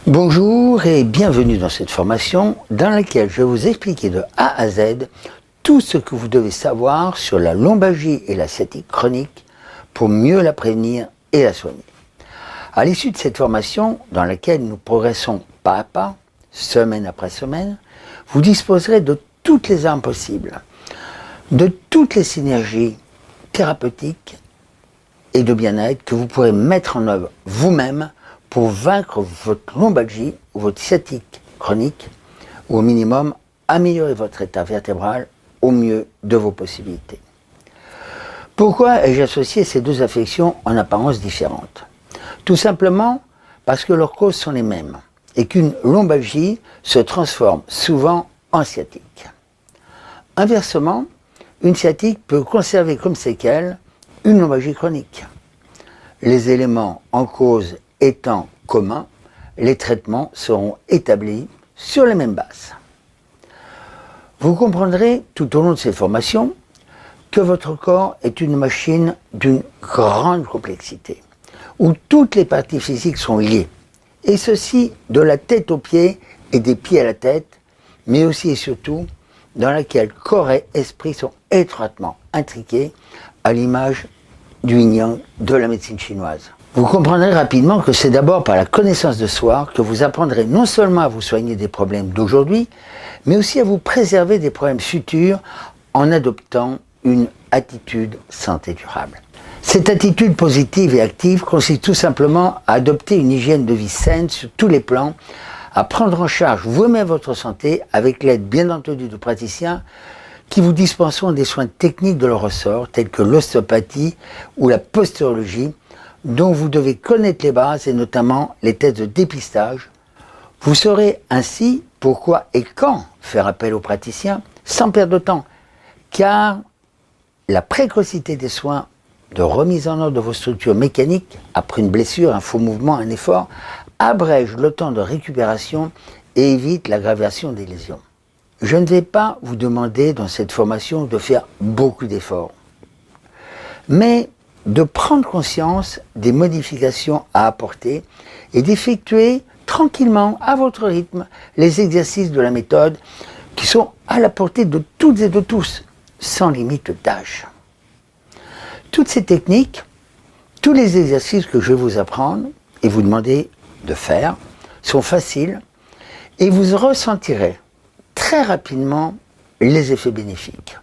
Bonjour et bienvenue dans cette formation dans laquelle je vais vous expliquer de A à Z tout ce que vous devez savoir sur la lombalgie et la sciatique chronique pour mieux la prévenir et la soigner. À l'issue de cette formation, dans laquelle nous progressons pas à pas, semaine après semaine, vous disposerez de toutes les armes possibles, de toutes les synergies thérapeutiques et de bien-être que vous pourrez mettre en œuvre vous-même pour vaincre votre lombalgie ou votre sciatique chronique, ou au minimum améliorer votre état vertébral au mieux de vos possibilités. Pourquoi ai-je associé ces deux affections en apparence différentes? Tout simplement parce que leurs causes sont les mêmes et qu'une lombalgie se transforme souvent en sciatique. Inversement, une sciatique peut conserver comme séquelle une lombalgie chronique. Les éléments en cause étant communs, les traitements seront établis sur les mêmes bases. Vous comprendrez tout au long de ces formations que votre corps est une machine d'une grande complexité, où toutes les parties physiques sont liées, et ceci de la tête aux pieds et des pieds à la tête, mais aussi et surtout dans laquelle corps et esprit sont étroitement intriqués à l'image du yin-yang de la médecine chinoise. Vous comprendrez rapidement que c'est d'abord par la connaissance de soi que vous apprendrez non seulement à vous soigner des problèmes d'aujourd'hui, mais aussi à vous préserver des problèmes futurs en adoptant une attitude santé durable. Cette attitude positive et active consiste tout simplement à adopter une hygiène de vie saine sur tous les plans, à prendre en charge vous-même votre santé avec l'aide bien entendu de praticiens qui vous dispenseront des soins techniques de leur ressort, tels que l'ostéopathie ou la posturologie, dont vous devez connaître les bases et notamment les tests de dépistage. Vous saurez ainsi pourquoi et quand faire appel aux praticiens sans perdre de temps, car la précocité des soins de remise en ordre de vos structures mécaniques après une blessure, un faux mouvement, un effort, abrège le temps de récupération et évite l'aggravation des lésions. Je ne vais pas vous demander dans cette formation de faire beaucoup d'efforts, mais de prendre conscience des modifications à apporter et d'effectuer tranquillement, à votre rythme, les exercices de la méthode qui sont à la portée de toutes et de tous, sans limite d'âge. Toutes ces techniques, tous les exercices que je vais vous apprendre et vous demander de faire sont faciles et vous ressentirez très rapidement les effets bénéfiques.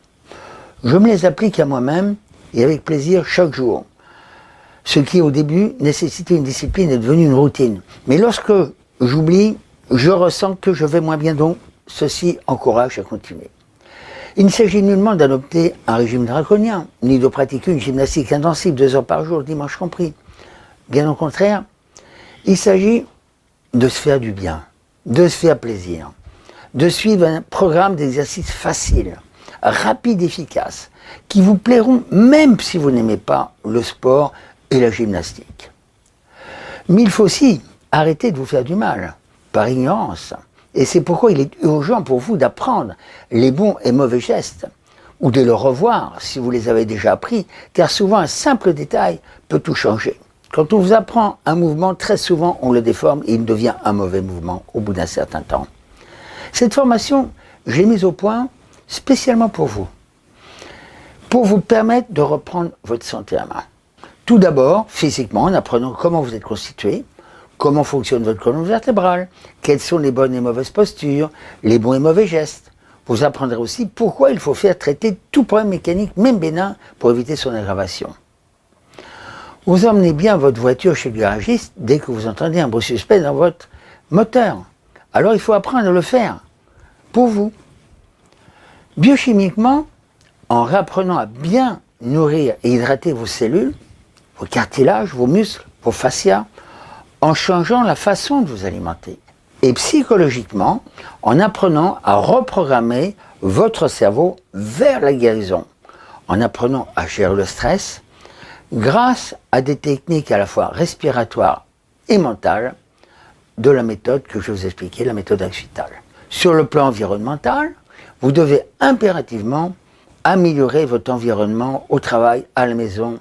Je me les applique à moi-même et avec plaisir chaque jour. Ce qui au début nécessitait une discipline est devenu une routine. Mais lorsque j'oublie, je ressens que je vais moins bien, donc ceci encourage à continuer. Il ne s'agit nullement d'adopter un régime draconien, ni de pratiquer une gymnastique intensive 2 heures par jour, dimanche compris. Bien au contraire, il s'agit de se faire du bien, de se faire plaisir, de suivre un programme d'exercices facile, rapide, efficace, qui vous plairont même si vous n'aimez pas le sport et la gymnastique. Mais il faut aussi arrêter de vous faire du mal, par ignorance. Et c'est pourquoi il est urgent pour vous d'apprendre les bons et mauvais gestes, ou de le revoir si vous les avez déjà appris, car souvent un simple détail peut tout changer. Quand on vous apprend un mouvement, très souvent on le déforme et il devient un mauvais mouvement au bout d'un certain temps. Cette formation, je l'ai mise au point spécialement pour vous permettre de reprendre votre santé à main. Tout d'abord, physiquement, en apprenant comment vous êtes constitué, comment fonctionne votre colonne vertébrale, quelles sont les bonnes et mauvaises postures, les bons et mauvais gestes. Vous apprendrez aussi pourquoi il faut faire traiter tout problème mécanique, même bénin, pour éviter son aggravation. Vous emmenez bien votre voiture chez le garagiste dès que vous entendez un bruit suspect dans votre moteur. Alors il faut apprendre à le faire, pour vous. Biochimiquement, en réapprenant à bien nourrir et hydrater vos cellules, vos cartilages, vos muscles, vos fascias, en changeant la façon de vous alimenter. Et psychologiquement, en apprenant à reprogrammer votre cerveau vers la guérison, en apprenant à gérer le stress, grâce à des techniques à la fois respiratoires et mentales, de la méthode que je vais vous expliquer, la méthode Axe Vital. Sur le plan environnemental, vous devez impérativement améliorer votre environnement au travail, à la maison,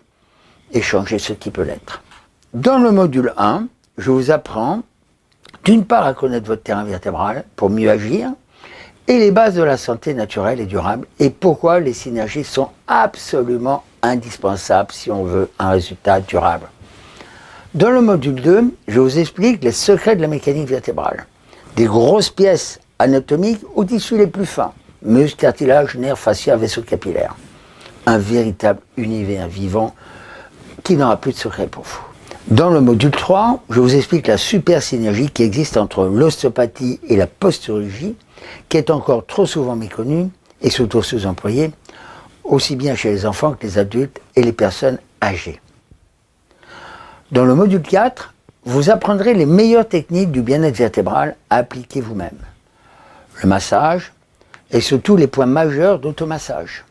et changer ce qui peut l'être. Dans le module 1, je vous apprends D'une part, à connaître votre terrain vertébral pour mieux agir, et les bases de la santé naturelle et durable, et pourquoi les synergies sont absolument indispensables si on veut un résultat durable. Dans le module 2, je vous explique les secrets de la mécanique vertébrale. Des grosses pièces anatomiques aux tissus les plus fins, muscles, cartilages, nerfs, fascia, vaisseaux capillaires. Un véritable univers vivant qui n'aura plus de secret pour vous. Dans le module 3, je vous explique la super synergie qui existe entre l'ostéopathie et la posturologie, qui est encore trop souvent méconnue et surtout sous-employée, aussi bien chez les enfants que les adultes et les personnes âgées. Dans le module 4, vous apprendrez les meilleures techniques du bien-être vertébral à appliquer vous-même. Le massage et surtout les points majeurs d'automassage.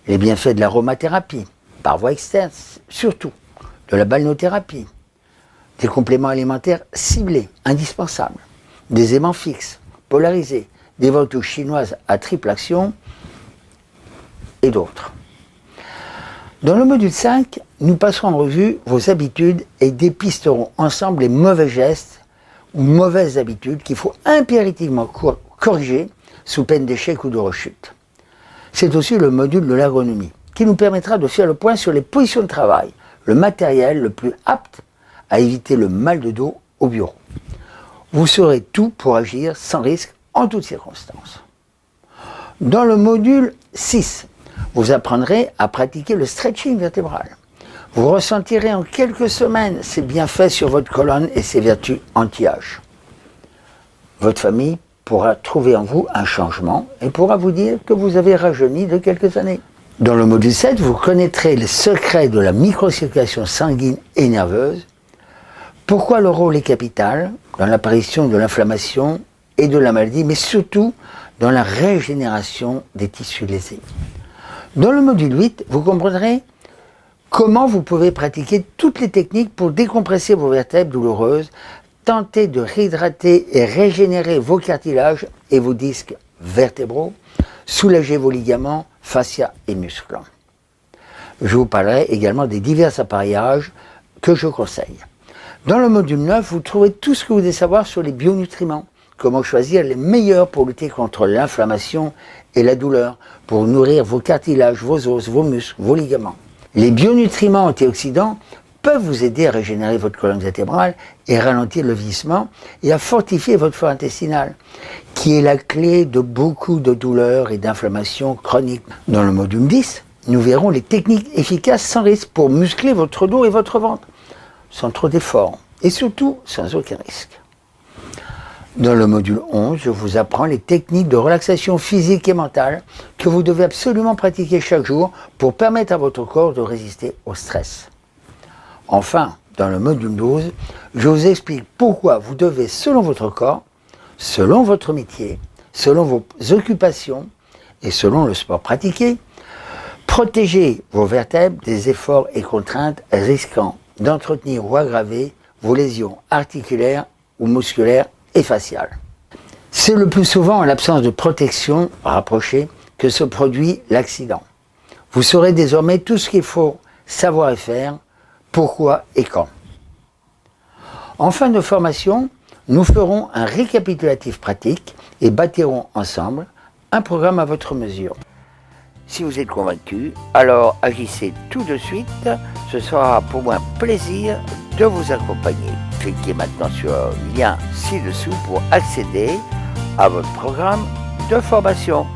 Les bienfaits de l'aromathérapie, par voie externe surtout, de la balnéothérapie, des compléments alimentaires ciblés, indispensables, des aimants fixes, polarisés, des ventouses chinoises à triple action et d'autres. Dans le module 5, nous passerons en revue vos habitudes et dépisterons ensemble les mauvais gestes ou mauvaises habitudes qu'il faut impérativement corriger sous peine d'échec ou de rechute. C'est aussi le module de l'ergonomie qui nous permettra de faire le point sur les positions de travail, le matériel le plus apte à éviter le mal de dos au bureau. Vous saurez tout pour agir sans risque en toutes circonstances. Dans le module 6, vous apprendrez à pratiquer le stretching vertébral. Vous ressentirez en quelques semaines ses bienfaits sur votre colonne et ses vertus anti-âge. Votre famille pourra trouver en vous un changement et pourra vous dire que vous avez rajeuni de quelques années. Dans le module 7, vous connaîtrez les secrets de la microcirculation sanguine et nerveuse, pourquoi le rôle est capital dans l'apparition de l'inflammation et de la maladie, mais surtout dans la régénération des tissus lésés. Dans le module 8, vous comprendrez comment vous pouvez pratiquer toutes les techniques pour décompresser vos vertèbres douloureuses, tenter de réhydrater et régénérer vos cartilages et vos disques vertébraux, soulager vos ligaments, fascia et muscles. Je vous parlerai également des divers appareillages que je conseille. Dans le module 9, vous trouverez tout ce que vous devez savoir sur les bionutriments, comment choisir les meilleurs pour lutter contre l'inflammation et la douleur, pour nourrir vos cartilages, vos os, vos muscles, vos ligaments. Les bionutriments antioxydants peuvent vous aider à régénérer votre colonne vertébrale et ralentir le vieillissement et à fortifier votre flore intestinale, qui est la clé de beaucoup de douleurs et d'inflammations chroniques. Dans le module 10, nous verrons les techniques efficaces sans risque pour muscler votre dos et votre ventre, sans trop d'efforts et surtout sans aucun risque. Dans le module 11, je vous apprends les techniques de relaxation physique et mentale que vous devez absolument pratiquer chaque jour pour permettre à votre corps de résister au stress. Enfin, dans le module 12, je vous explique pourquoi vous devez, selon votre corps, selon votre métier, selon vos occupations et selon le sport pratiqué, protéger vos vertèbres des efforts et contraintes risquant d'entretenir ou aggraver vos lésions articulaires ou musculaires et faciales. C'est le plus souvent en l'absence de protection rapprochée que se produit l'accident. Vous saurez désormais tout ce qu'il faut savoir et faire, pourquoi et quand. En fin de formation, nous ferons un récapitulatif pratique et bâtirons ensemble un programme à votre mesure. Si vous êtes convaincu, alors agissez tout de suite. Ce sera pour moi un plaisir de vous accompagner. Cliquez maintenant sur le lien ci-dessous pour accéder à votre programme de formation.